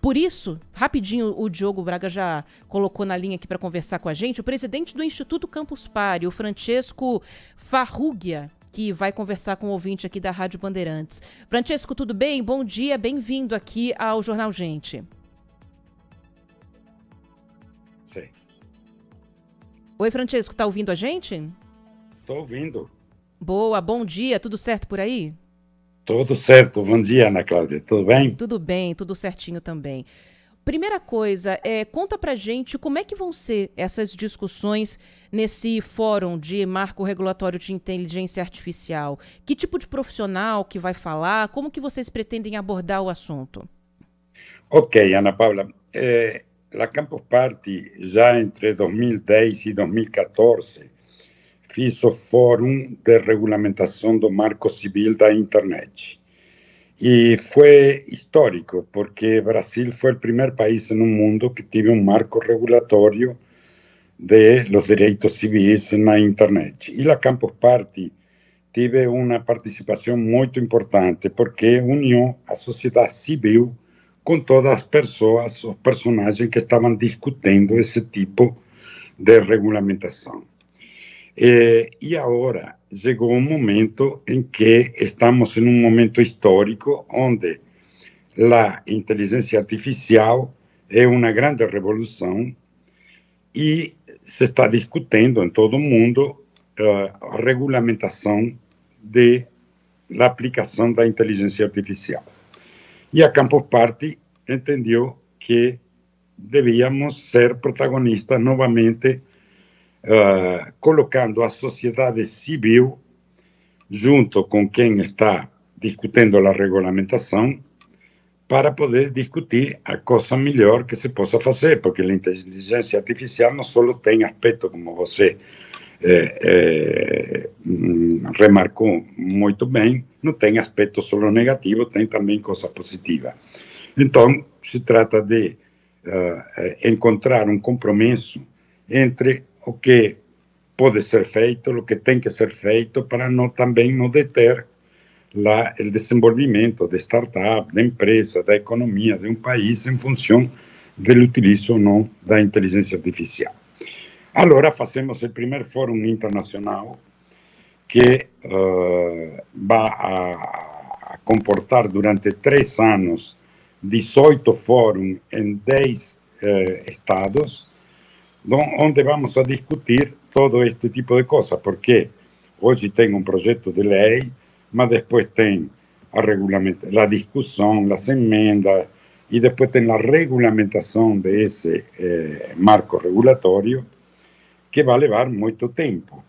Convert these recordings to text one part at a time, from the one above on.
Por isso, rapidinho, o Diogo Braga já colocou na linha aqui para conversar com a gente, o presidente do Instituto Campus Party, o Francesco Farrugia, que vai conversar com o ouvinte aqui da Rádio Bandeirantes. Francesco, tudo bem? Bom dia, bem-vindo aqui ao Jornal Gente. Sim. Oi, Francesco, tá ouvindo a gente? Estou ouvindo. Boa, bom dia, tudo certo por aí? Tudo certo, bom dia, Ana Cláudia, tudo bem? Tudo bem, tudo certinho também. Primeira coisa, conta pra gente como é que vão ser essas discussões nesse fórum de marco regulatório de inteligência artificial. Que tipo de profissional que vai falar? Como que vocês pretendem abordar o assunto? Ok, Ana Paula. La Campus Party, já entre 2010 e 2014, fez o Fórum de Regulamentação do Marco Civil da Internet. Y fue histórico porque Brasil fue el primer país en el mundo que tiene un marco regulatorio de los derechos civiles en la Internet. Y la Campus Party tuvo una participación muy importante porque unió a sociedad civil con todas las personas o personajes que estaban discutiendo ese tipo de regulamentación. Y ahora llegó un momento en que estamos en un momento histórico donde la inteligencia artificial es una grande revolución y se está discutiendo en todo el mundo la regulamentación de la aplicación de la inteligencia artificial. Y a Campus Party entendió que debíamos ser protagonistas nuevamente, colocando a sociedade civil junto com quem está discutindo a regulamentação para poder discutir a coisa melhor que se possa fazer, porque a inteligência artificial não só tem aspecto, como você remarcou muito bem, não tem aspecto só negativo, tem também coisa positiva. Então, se trata de encontrar um compromisso entre o que pode ser feito, o que tem que ser feito, para também não deter o desenvolvimento de startup, da empresa, da economia de um país em função do utilizo ou não da inteligência artificial. Agora, fazemos o primeiro fórum internacional que vai a comportar durante 3 anos 18 fóruns em 10 estados, onde vamos a discutir todo este tipo de coisas, porque hoje tem um projeto de lei, mas depois tem a discussão, as emendas, e depois tem a regulamentação desse marco regulatório, que vai levar muito tempo.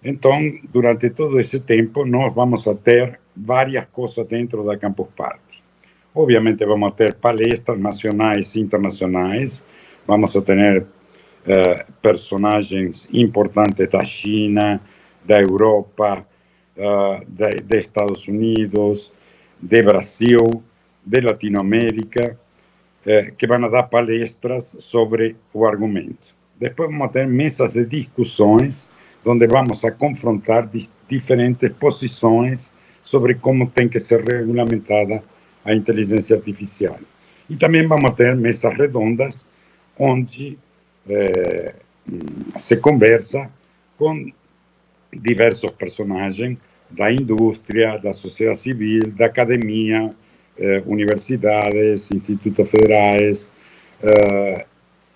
Então, durante todo esse tempo, nós vamos a ter várias coisas dentro da Campus Party. Obviamente, vamos a ter palestras nacionais e internacionais, vamos a ter personagens importantes da China, da Europa, de Estados Unidos, de Brasil, de Latinoamérica, que vão dar palestras sobre o argumento. Depois vamos ter mesas de discussões, onde vamos a confrontar diferentes posições sobre como tem que ser regulamentada a inteligência artificial. E também vamos ter mesas redondas, onde se conversa com diversos personagens da indústria, da sociedade civil, da academia, universidades, institutos federais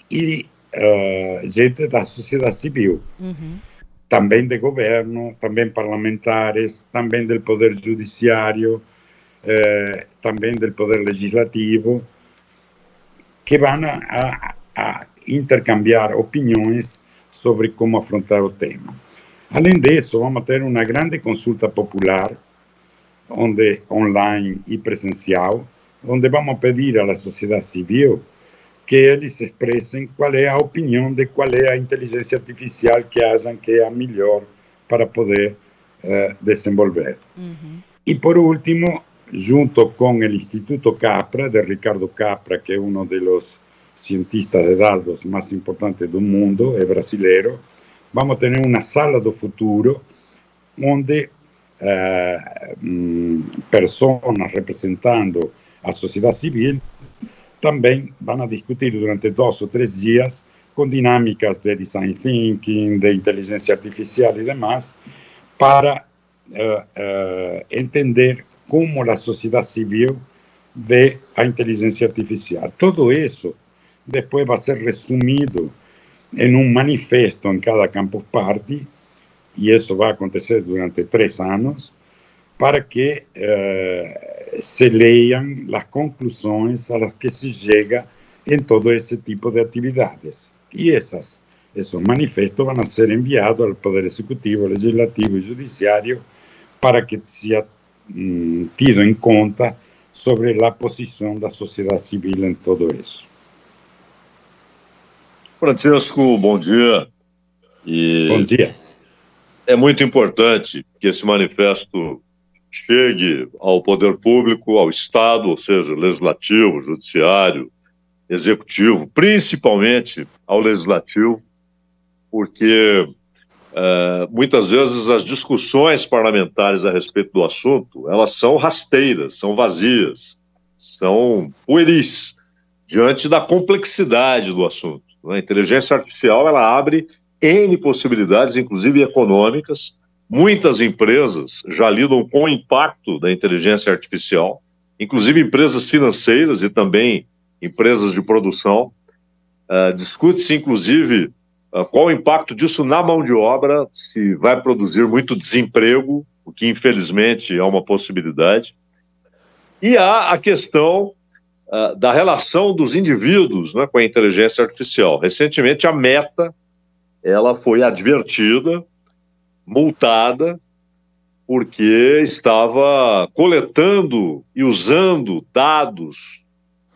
e gente da sociedade civil. Uhum. Também de governo, também parlamentares, também do poder judiciário, também do poder legislativo, que vão a intercambiar opiniões sobre como afrontar o tema. Além disso, vamos ter uma grande consulta popular, onde online e presencial, onde vamos pedir à sociedade civil que eles expressem qual é a opinião de qual é a inteligência artificial que acham que é a melhor para poder desenvolver. Uhum. E, por último, junto com o Instituto Capra, de Ricardo Capra, que é um dos cientistas de dados mais importantes do mundo, é brasileiro, vamos ter uma sala do futuro, onde pessoas representando a sociedade civil também vão discutir durante 2 ou 3 dias com dinâmicas de design thinking, de inteligência artificial e demais, para entender como a sociedade civil vê a inteligência artificial. Tudo isso depois vai ser resumido em um manifesto em cada campus party, e isso vai acontecer durante 3 anos, para que se leiam as conclusões a las que se chega em todo esse tipo de atividades. E esses manifestos vão ser enviados ao Poder Executivo, Legislativo e Judiciário para que seja tido em conta sobre a posição da sociedade civil em tudo isso. Francisco, bom dia. Bom dia. É muito importante que esse manifesto chegue ao poder público, ao Estado, ou seja, legislativo, judiciário, executivo, principalmente ao legislativo, porque muitas vezes as discussões parlamentares a respeito do assunto, elas são rasteiras, são vazias, são pueris, diante da complexidade do assunto. A inteligência artificial, ela abre N possibilidades, inclusive econômicas. Muitas empresas já lidam com o impacto da inteligência artificial, inclusive empresas financeiras e também empresas de produção. Discute-se, inclusive, qual o impacto disso na mão de obra, se vai produzir muito desemprego, o que infelizmente é uma possibilidade. E há a questão da relação dos indivíduos, né, com a inteligência artificial. Recentemente, a Meta ela foi advertida, multada, porque estava coletando e usando dados,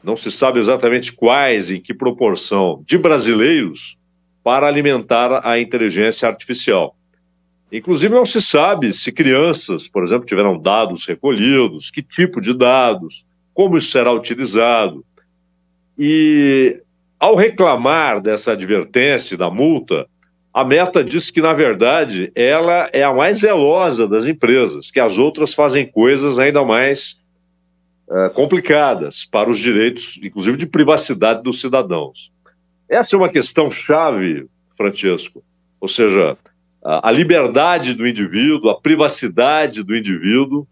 não se sabe exatamente quais, em que proporção, de brasileiros para alimentar a inteligência artificial. Inclusive, não se sabe se crianças, por exemplo, tiveram dados recolhidos, que tipo de dados, como isso será utilizado. E, ao reclamar dessa advertência, da multa, a Meta disse que, na verdade, ela é a mais zelosa das empresas, que as outras fazem coisas ainda mais complicadas para os direitos, inclusive de privacidade dos cidadãos. Essa é uma questão chave, Francisco, ou seja, a liberdade do indivíduo, a privacidade do indivíduo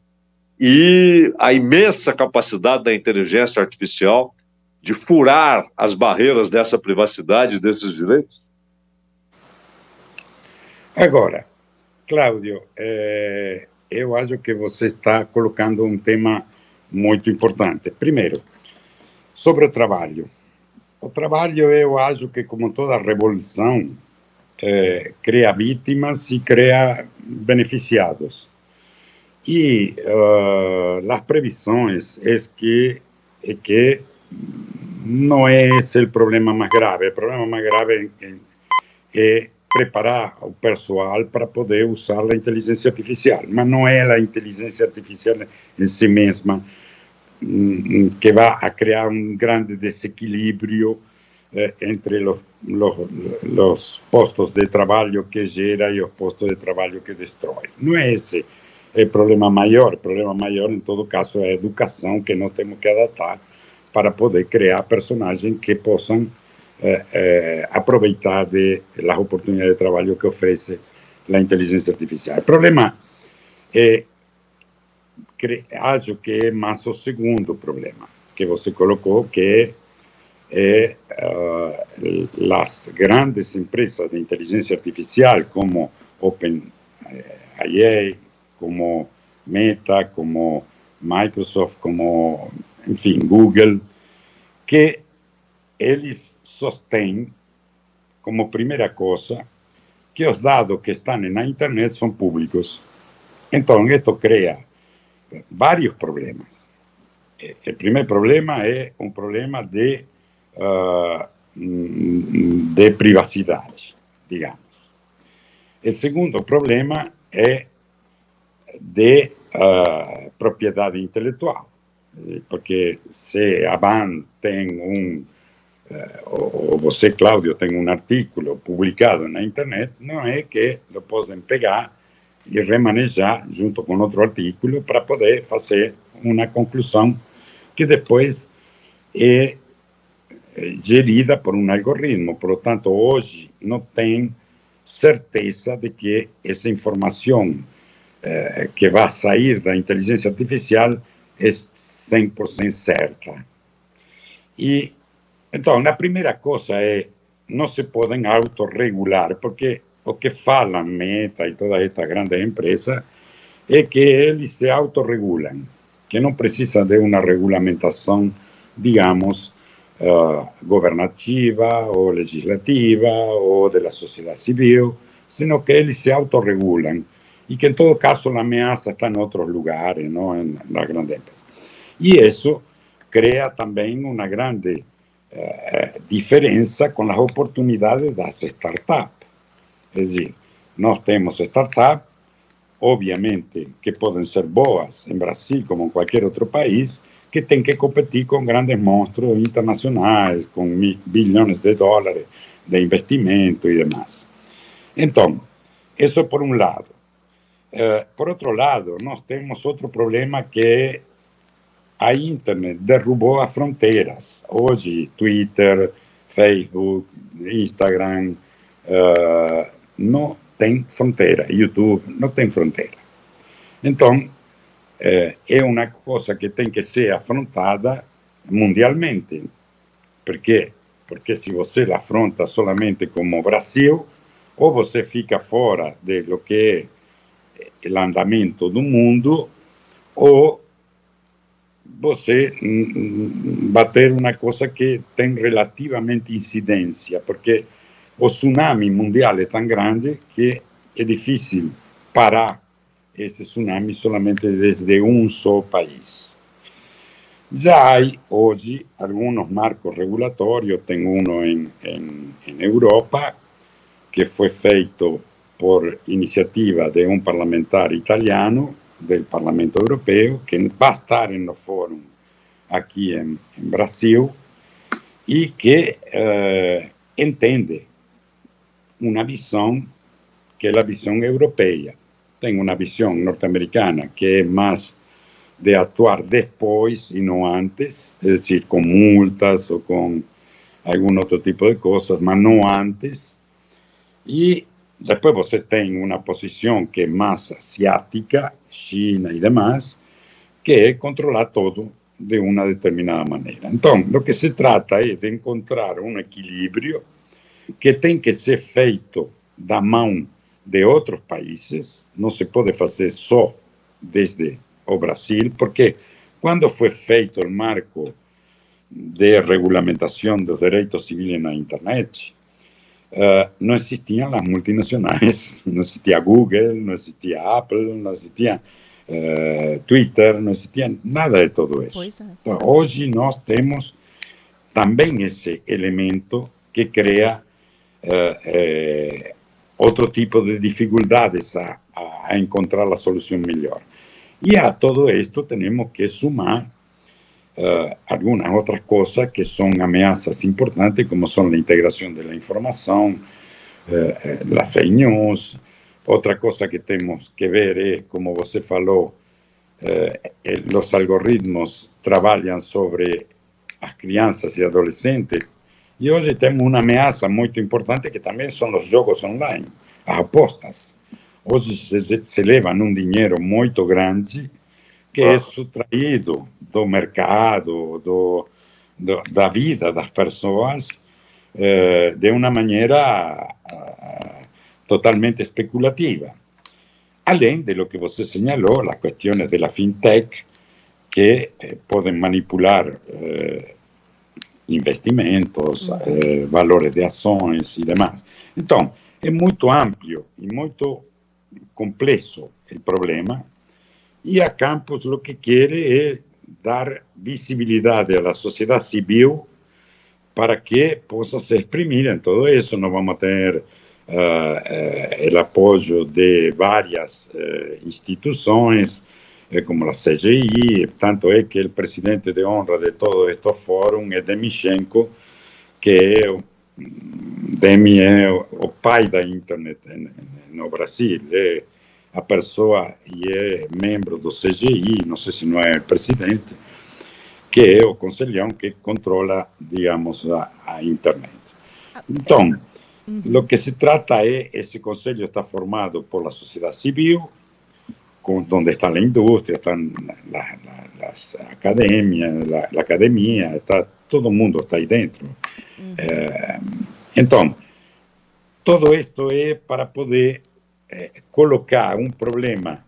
e a imensa capacidade da inteligência artificial de furar as barreiras dessa privacidade e desses direitos? Agora, Cláudio, eu acho que você está colocando um tema muito importante. Primeiro, sobre o trabalho. O trabalho, eu acho que, como toda revolução, cria vítimas e cria beneficiados. E as previsões é que não é esse o problema mais grave. O problema mais grave é preparar o pessoal para poder usar a inteligência artificial. Mas não é a inteligência artificial em si mesma que vai a criar um grande desequilíbrio entre os postos de trabalho que gera e os postos de trabalho que destrói. Não é esse o problema maior. O problema maior, em todo caso, é a educação que nós temos que adaptar para poder criar personagens que possam aproveitar das oportunidades de trabalho que oferece a inteligência artificial. O problema acho que é mais o segundo problema que você colocou, que as grandes empresas de inteligência artificial, como OpenAI, como Meta, como Microsoft, como, enfim, Google, que eles sostêm, como primeira coisa, que os dados que estão na internet são públicos. Então, isso cria vários problemas. O primeiro problema é um problema de privacidade, digamos. O segundo problema é de propriedade intelectual, porque se a BAN tem ou você, Cláudio, tem um artigo publicado na internet, não é que lo podem pegar e remanejar junto com outro artigo para poder fazer uma conclusão que depois é gerida por um algoritmo. Portanto, hoje não tem certeza de que essa informação que vai sair da inteligência artificial é 100% certa. E, então, a primeira coisa é, não se podem autorregular, porque o que falam Meta e todas estas grandes empresas é que eles se autorregulam, que não precisa de uma regulamentação, digamos, governativa ou legislativa ou da sociedade civil, sino que eles se autorregulam e que, em todo caso, a ameaça está em outros lugares, não na grande empresa. E isso cria também uma grande diferença com as oportunidades das startups. É dizer, nós temos startups, obviamente, que podem ser boas em Brasil como em qualquer outro país, que têm que competir com grandes monstros internacionais, com bilhões de dólares de investimento e demais. Então, isso por um lado. Por outro lado, nós temos outro problema que é a internet derrubou as fronteiras. Hoje, Twitter, Facebook, Instagram, não tem fronteira. YouTube não tem fronteira. Então, é uma coisa que tem que ser afrontada mundialmente. Por quê? Porque se você afronta solamente como Brasil, ou você fica fora de lo que é o andamento do mundo, ou você vai ter uma coisa que tem relativamente incidência, porque o tsunami mundial é tão grande que é difícil parar esse tsunami solamente desde um só país. Já há hoje alguns marcos regulatórios, tem em Europa, que foi feito por iniciativa de um parlamentar italiano, do Parlamento Europeu, que vai estar no fórum aqui em Brasil, e que entende uma visão que é a visão europeia. Tem uma visão norte-americana que é mais de atuar depois e não antes, é dizer, com multas ou com algum outro tipo de coisas, mas não antes. E depois você tem uma posição que é mais asiática, China e demais, que é controlar tudo de uma determinada maneira. Então, o que se trata é de encontrar um equilíbrio que tem que ser feito da mão de outros países, não se pode fazer só desde o Brasil, porque quando foi feito o marco de regulamentação dos direitos civis na internet, não existiam as multinacionais, não existia Google, não existia Apple, não existia Twitter, não existia nada de tudo isso. Então, hoje nós temos também esse elemento que cria outro tipo de dificuldades a encontrar a solução melhor. E a todo isto temos que sumar algumas outras coisas que são ameaças importantes, como são a integração da informação, a fake news. Outra coisa que temos que ver é, como você falou, os algoritmos trabalham sobre as crianças e adolescentes. E hoje temos uma ameaça muito importante que também são os jogos online, as apostas. Hoje se leva um dinheiro muito grande que é subtraído do mercado, da vida das pessoas, de uma maneira totalmente especulativa. Além de lo que você señalou, as questões da fintech, que podem manipular investimentos, valores de ações e demais. Então, é muito amplo e muito complexo o problema, e a Campos o que quer é dar visibilidade à sociedade civil para que possa se exprimir em tudo isso. Nós vamos ter o apoio de várias instituições, como a CGI, tanto é que o presidente de honra de todo este fórum é Demichenko, que Demi é o pai da internet no Brasil, é a pessoa e é membro do CGI, não sei se não é o presidente, que é o conselhão que controla, digamos, a internet. Então, o que se trata é, esse conselho está formado por la sociedad civil, donde está la industria, están las academias, la academia, está, todo el mundo está ahí dentro. Entonces, todo esto es para poder colocar un problema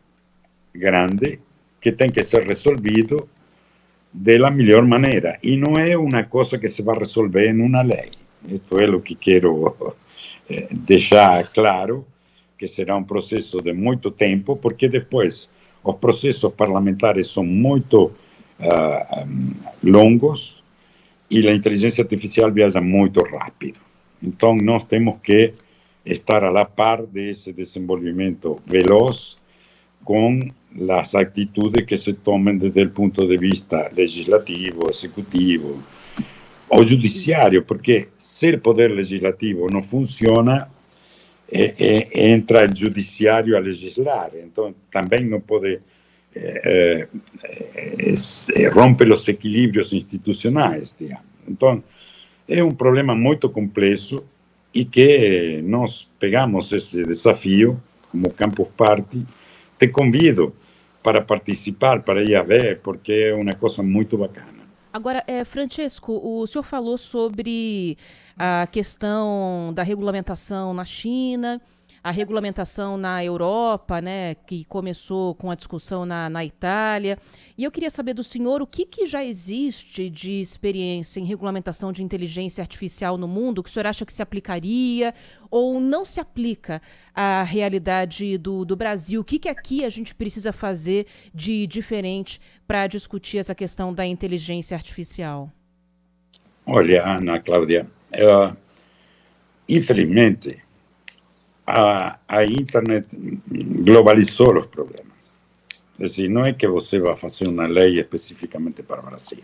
grande que tiene que ser resolvido de la mejor manera. Y no es una cosa que se va a resolver en una ley. Esto es lo que quiero dejar claro, que será un proceso de mucho tiempo, porque después los procesos parlamentares son muy longos y la inteligencia artificial viaja muy rápido. Entonces, nós tenemos que estar a la par de ese desenvolvimiento veloz con las actitudes que se tomen desde el punto de vista legislativo, ejecutivo o judiciario, porque si el poder legislativo no funciona, entra el judiciario a legislar. Entonces, también no puede romper los equilibrios institucionales, digamos. Entonces, es un problema muy complejo y que nos pegamos ese desafío como Campus Party. Te convido para participar, para ir a ver, porque é uma coisa muito bacana. Agora, Francesco, o senhor falou sobre a questão da regulamentação na China, a regulamentação na Europa, né, que começou com a discussão na Itália. E eu queria saber do senhor o que já existe de experiência em regulamentação de inteligência artificial no mundo, que o senhor acha que se aplicaria ou não se aplica à realidade do Brasil. O que aqui a gente precisa fazer de diferente para discutir essa questão da inteligência artificial? Olha, Ana Cláudia, infelizmente, a internet globalizou os problemas. É decir, não é que você vai fazer uma lei especificamente para o Brasil.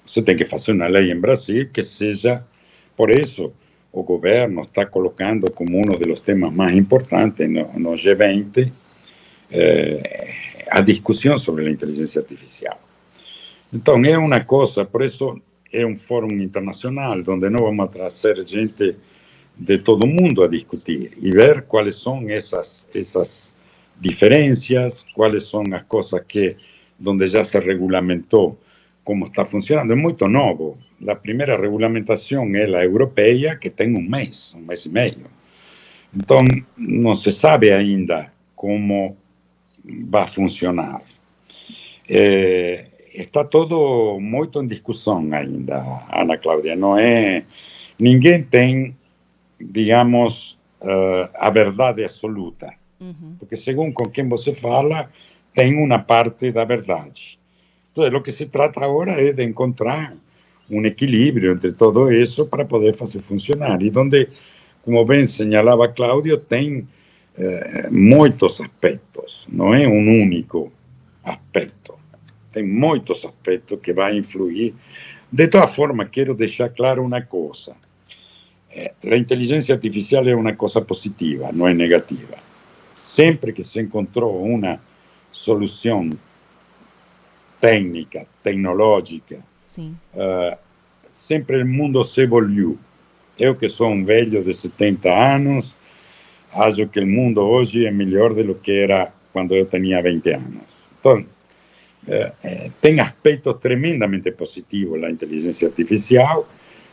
Você tem que fazer uma lei em Brasil que seja... Por isso, o governo está colocando como um dos temas mais importantes no G20 a discussão sobre a inteligência artificial. Então, é uma coisa... Por isso, é um fórum internacional onde nós vamos trazer gente de todo el mundo a discutir y ver cuáles son esas diferencias, cuáles son las cosas que donde ya se regulamentó cómo está funcionando. Es muy nuevo. La primera regulamentación es la europea, que tiene un mes y medio. Entonces, no se sabe ainda cómo va a funcionar. Está todo muy en discusión ainda, Ana Cláudia. No es... Ninguém tem, digamos, a verdade absoluta. Porque según con quien você fala, tem una parte da verdade. Entonces, lo que se trata ahora es de encontrar un equilibrio entre todo eso para poder hacer funcionar. Y donde, como bien señalaba Claudio, tem muchos aspectos. No es un único aspecto. Tem muchos aspectos que van a influir. De todas formas, quiero dejar claro una cosa. La inteligencia artificial es una cosa positiva, no es negativa. Siempre que se encontró una solución técnica, tecnológica, siempre el mundo se volvió. Yo que soy un velho de 70 años, acho que el mundo hoy es mejor de lo que era cuando yo tenía 20 años. Entonces, tiene aspectos tremendamente positivos la inteligencia artificial.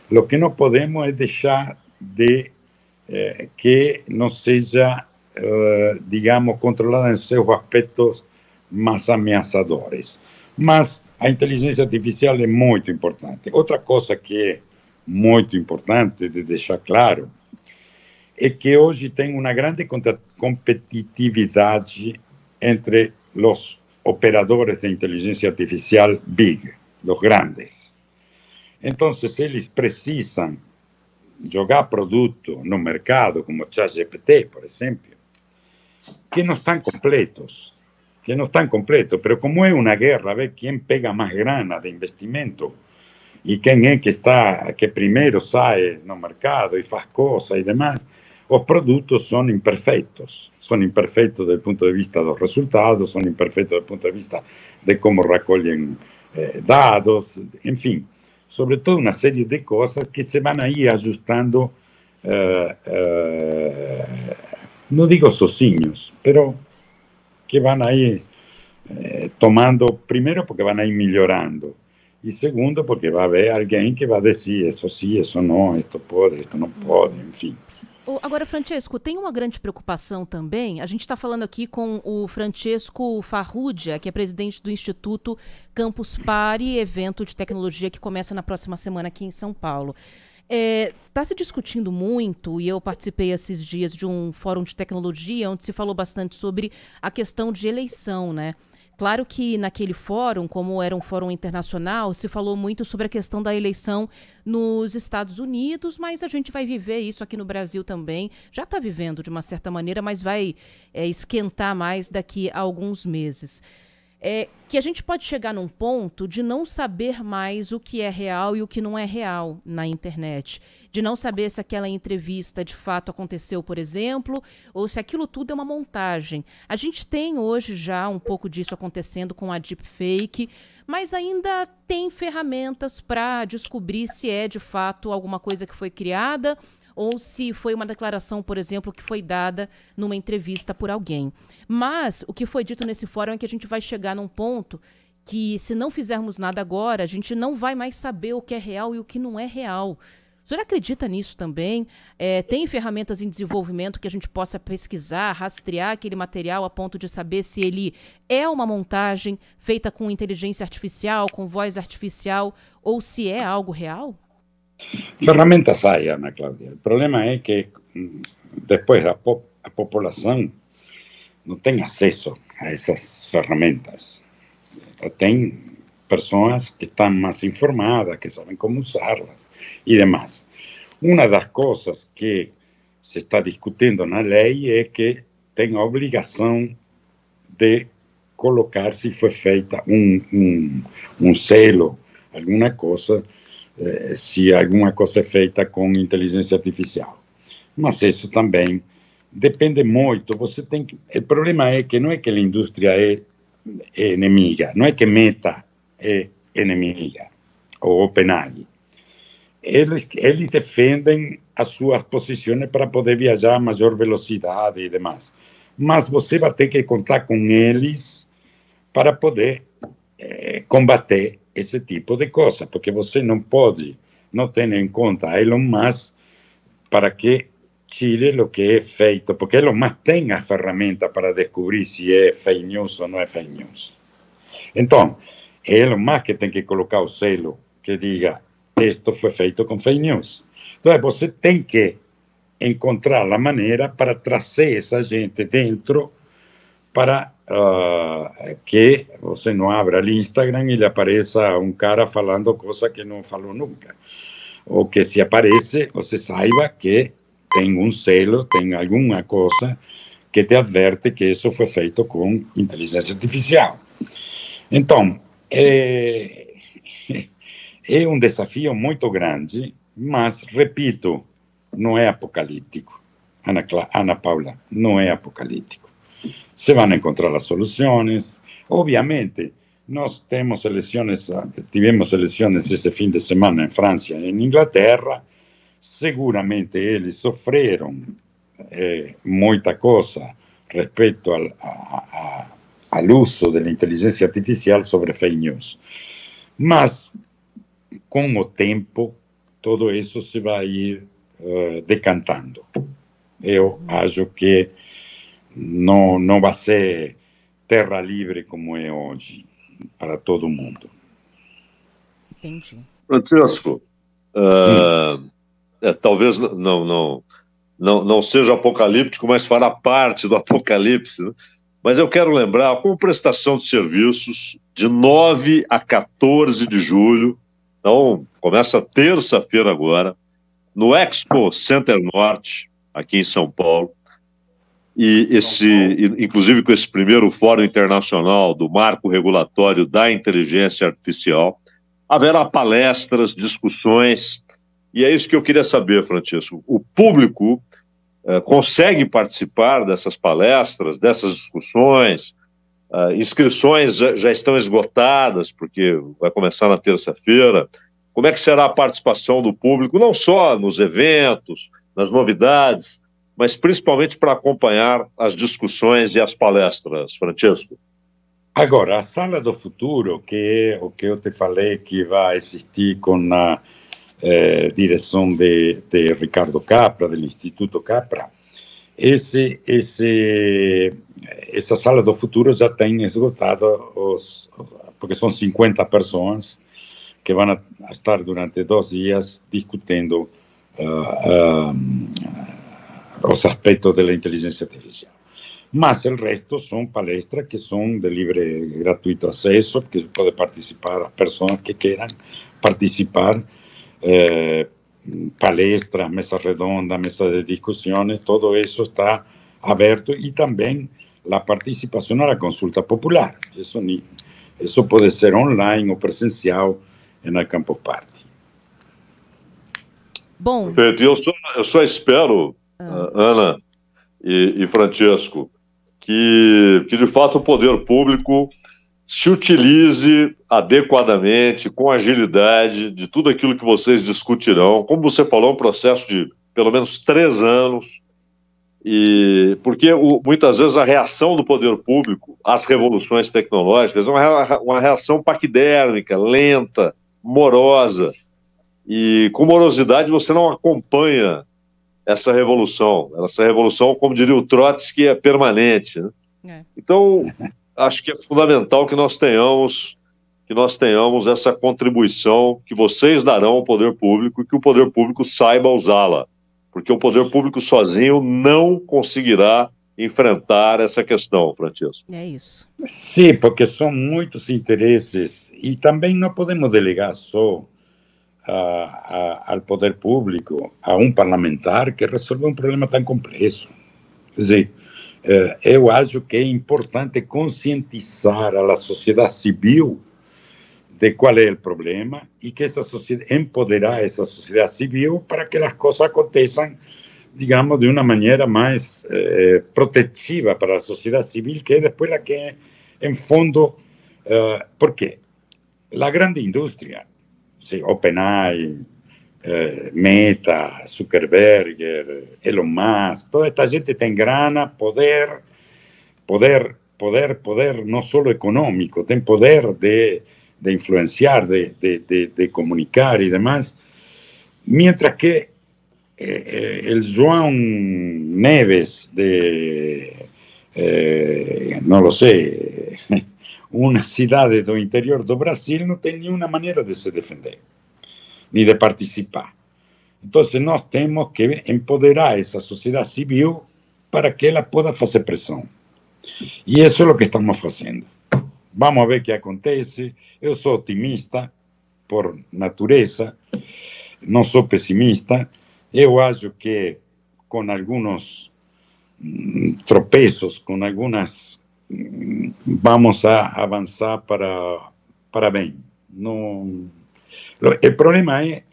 Lo que no podemos es dejar de que no sea, digamos, controlada en sus aspectos más ameaçadores. Mas a inteligência artificial é muito importante. Outra coisa que é muito importante de deixar claro é que hoje tem uma grande competitividade entre os operadores de inteligência artificial big, os grandes. Então, eles precisam jogar produto no mercado, como o ChatGPT, por exemplo, que não estão completos. Pero como é uma guerra, a ver quem pega mais grana de investimento e quem é que primeiro sai no mercado e faz coisas e demais, os produtos são imperfeitos. São imperfeitos do ponto de vista dos resultados, são imperfeitos do ponto de vista de como recolhem dados, enfim, sobretudo uma série de coisas que se vão aí ajustando, não digo sozinhos, mas que vão aí tomando, primeiro porque vão aí melhorando, e segundo porque vai haver alguém que vai dizer isso sim, isso não, isto pode, isto não pode, enfim. Agora, Francesco, tem uma grande preocupação também. A gente está falando aqui com o Francesco Farrugia, que é presidente do Instituto Campus Party, evento de tecnologia que começa na próxima semana aqui em São Paulo. Está se discutindo muito, e eu participei esses dias de um fórum de tecnologia onde se falou bastante sobre a questão de eleição, né? Claro que naquele fórum, como era um fórum internacional, se falou muito sobre a questão da eleição nos Estados Unidos, mas a gente vai viver isso aqui no Brasil também. Já está vivendo de uma certa maneira, mas vai esquentar mais daqui a alguns meses. Que a gente pode chegar num ponto de não saber mais o que é real e o que não é real na internet. De não saber se aquela entrevista de fato aconteceu, por exemplo, ou se aquilo tudo é uma montagem. A gente tem hoje já um pouco disso acontecendo com a deepfake, mas ainda tem ferramentas para descobrir se é de fato alguma coisa que foi criada ou se foi uma declaração, por exemplo, que foi dada numa entrevista por alguém. Mas o que foi dito nesse fórum é que a gente vai chegar num ponto que, se não fizermos nada agora, a gente não vai mais saber o que é real e o que não é real. O senhor acredita nisso também? Tem ferramentas em desenvolvimento que a gente possa pesquisar, rastrear aquele material a ponto de saber se ele é uma montagem feita com inteligência artificial, com voz artificial, ou se é algo real? Ferramentas hay, Ana Cláudia. O problema é que depois a população não tem acesso a essas ferramentas. Tem pessoas que estão mais informadas, que sabem como usá-las e demais. Uma das coisas que se está discutindo na lei é que tem a obrigação de colocar, se foi feita um selo, alguma coisa, se alguma coisa é feita com inteligência artificial. Mas isso também depende muito. O problema é que não é que a indústria é inimiga, não é que Meta é inimiga, ou OpenAI. Eles defendem as suas posições para poder viajar a maior velocidade e demais. Mas você vai ter que contar com eles para poder combater esse tipo de coisa, porque você não pode não ter em conta Elon Musk para que tire o que é feito, porque Elon Musk tem a ferramenta para descobrir se é fake news ou não é fake news. Então, Elon Musk tem que colocar o selo que diga isto foi feito com fake news. Então, você tem que encontrar a maneira para trazer essa gente dentro para que você não abra o Instagram e lhe apareça um cara falando coisa que não falou nunca. Ou que se aparece, você saiba que tem um selo, tem alguma coisa que te adverte que isso foi feito com inteligência artificial. Então, é um desafio muito grande, mas, repito, não é apocalíptico. Ana Paula, não é apocalíptico. Se vão encontrar as soluções. Obviamente, nós tivemos eleições esse fim de semana em França e em Inglaterra. Seguramente eles sofreram muita coisa respeito ao uso da inteligência artificial sobre fake news. Mas, com o tempo, tudo isso se vai ir decantando. Eu acho que não vai ser terra livre como é hoje, para todo mundo. Entendi. Francesco, talvez não seja apocalíptico, mas fará parte do apocalipse, né? Mas eu quero lembrar, com prestação de serviços, de 9 a 14 de julho, então começa terça-feira agora, no Expo Center Norte, aqui em São Paulo, e inclusive com esse primeiro Fórum Internacional do Marco Regulatório da Inteligência Artificial, haverá palestras, discussões, e é isso que eu queria saber, Francesco. O público consegue participar dessas palestras, dessas discussões? inscrições já estão esgotadas, porque vai começar na terça-feira. Como é que será a participação do público, não só nos eventos, nas novidades, mas principalmente para acompanhar as discussões e as palestras, Francesco? Agora, a Sala do Futuro, que é o que eu te falei que vai existir com a direção de Ricardo Capra, do Instituto Capra, essa Sala do Futuro já tem esgotado, porque são 50 pessoas que vão estar durante 2 dias discutindo os aspectos da inteligência artificial. Mas o resto são palestras que são de livre e gratuito acesso, que pode participar as pessoas que queiram participar, palestras, mesa redonda, mesa de discussões, todo isso está aberto, e também a participação na consulta popular. Isso pode ser online ou presencial na Campus Party. Bom, perfeito. Eu só espero, Ana e Francesco, que de fato o poder público se utilize adequadamente, com agilidade, de tudo aquilo que vocês discutirão. Como você falou, um processo de pelo menos 3 anos, porque muitas vezes a reação do poder público às revoluções tecnológicas é uma reação paquidérmica, lenta, morosa, e com morosidade você não acompanha essa revolução, como diria o Trotsky, é permanente, né? Então, acho que é fundamental que nós tenhamos essa contribuição que vocês darão ao poder público, e que o poder público saiba usá-la, porque o poder público sozinho não conseguirá enfrentar essa questão, Francesco. É isso. Sim, porque são muitos interesses, e também não podemos delegar só ao poder público, a um parlamentar que resolve um problema tão complexo. Quer dizer, eu acho que é importante conscientizar a sociedade civil de qual é o problema, e que empoderar essa sociedade civil para que as coisas aconteçam, digamos, de uma maneira mais protetiva para a sociedade civil, que é depois a que, em fundo, porque a grande indústria, OpenAI, Meta, Zuckerberg, Elon Musk, toda esta gente tem grana, poder, não só econômico, tem poder de influenciar, de comunicar e demás, mientras que el João Neves não lo sei, uma cidade do interior do Brasil não tem nenhuma maneira de se defender, nem de participar. Então, nós temos que empoderar essa sociedade civil para que ela possa fazer pressão. E isso é o que estamos fazendo. Vamos ver o que acontece. Eu sou otimista por natureza, não sou pessimista. Eu acho que com alguns tropeços, com algumas, vamos a avançar para bem. Não, o problema é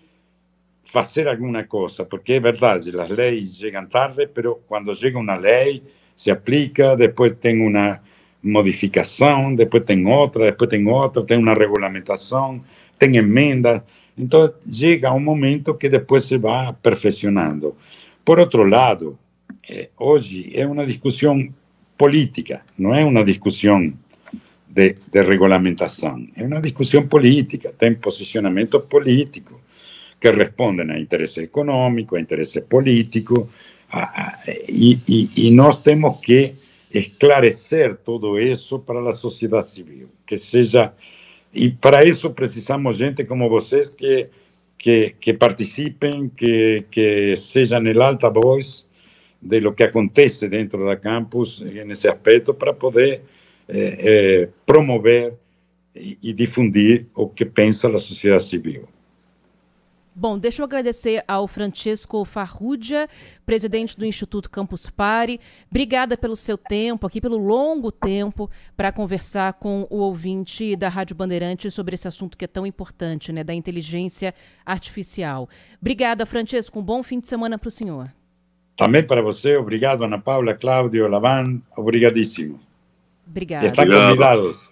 fazer alguma coisa, porque é verdade, as leis chegam tarde, mas quando chega uma lei, se aplica, depois tem uma modificação, depois tem outra, tem uma regulamentação, tem emenda. Então, chega um momento que depois se vai perfeccionando. Por outro lado, hoje é uma discussão política, não é uma discussão de regulamentação, é uma discussão política, tem posicionamento político que respondem a interesse econômico, a interesse político, e nós temos que esclarecer tudo isso para a sociedade civil, que seja, e para isso precisamos gente como vocês que participem, que sejam o altavoz de lo que acontece dentro da campus nesse aspecto, para poder promover e difundir o que pensa a sociedade civil. Bom, deixa eu agradecer ao Francesco Farrugia, presidente do Instituto Campus Party. Obrigada pelo seu tempo aqui, pelo longo tempo, para conversar com o ouvinte da Rádio Bandeirantes sobre esse assunto que é tão importante, né, da inteligência artificial. Obrigada, Francesco. Um bom fim de semana para o senhor. Também para você. Obrigado, Ana Paula, Cláudio, Lavan. Obrigadíssimo. Obrigada. Estão convidados.